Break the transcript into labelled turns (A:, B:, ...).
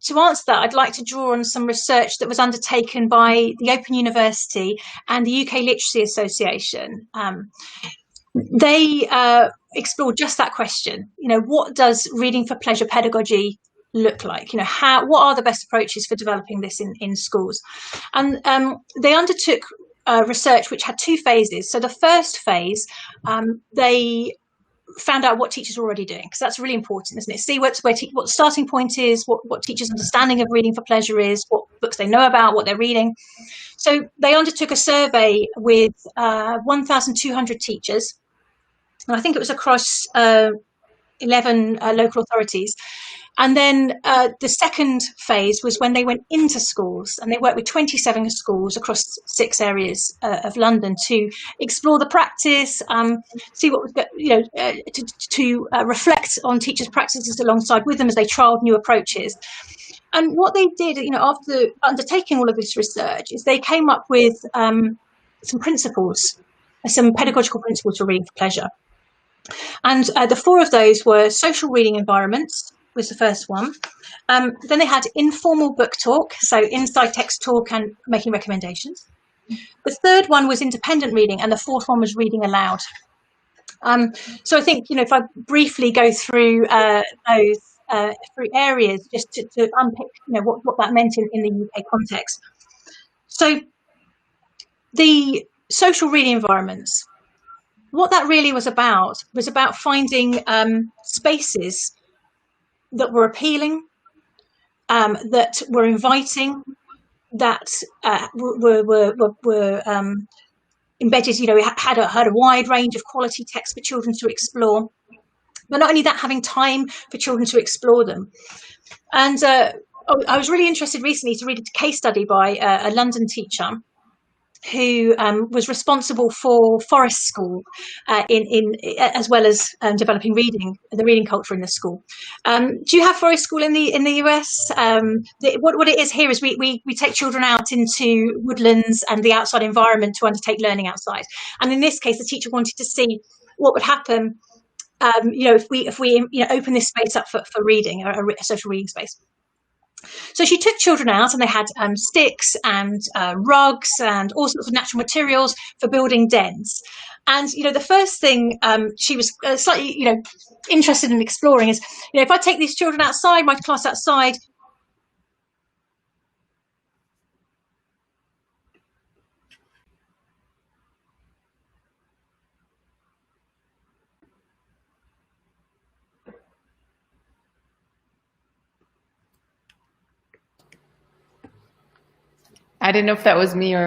A: to answer that, I'd like to draw on some research that was undertaken by the Open University and the UK Literacy Association. They explored just that question. What does reading for pleasure pedagogy look like? What are the best approaches for developing this in schools? And they undertook research which had two phases. So the first phase, they found out what teachers were already doing, because that's really important, isn't it? See what the starting point is, what teachers' understanding of reading for pleasure is, what books they know about, what they're reading. So they undertook a survey with 1,200 teachers, and I think it was across 11 local authorities. And then the second phase was when they went into schools, and they worked with 27 schools across 6 areas of London to explore the practice, see what was, to reflect on teachers' practices alongside with them as they trialled new approaches. And what they did, after undertaking all of this research, is they came up with some principles, some pedagogical principles for reading for pleasure. And the 4 of those were social reading environments, was the first one. Then they had informal book talk, so inside text talk and making recommendations. The third one was independent reading, and the fourth one was reading aloud. So I think, if I briefly go through those 3 areas, just to unpick, what that meant in the UK context. So the social reading environments, what that really was about finding spaces that were appealing, that were inviting, that were embedded, had a wide range of quality texts for children to explore. But not only that, having time for children to explore them. And I was really interested recently to read a case study by a London teacher who was responsible for Forest School, as well as developing the reading culture in the school. Do you have Forest School in the US? What it is here is we take children out into woodlands and the outside environment to undertake learning outside. And in this case, the teacher wanted to see what would happen, if we open this space up for reading, a social reading space. So she took children out, and they had sticks and rugs and all sorts of natural materials for building dens. And, the first thing she was slightly, interested in exploring is, if I take these children outside, my class outside,
B: I didn't know if that was me or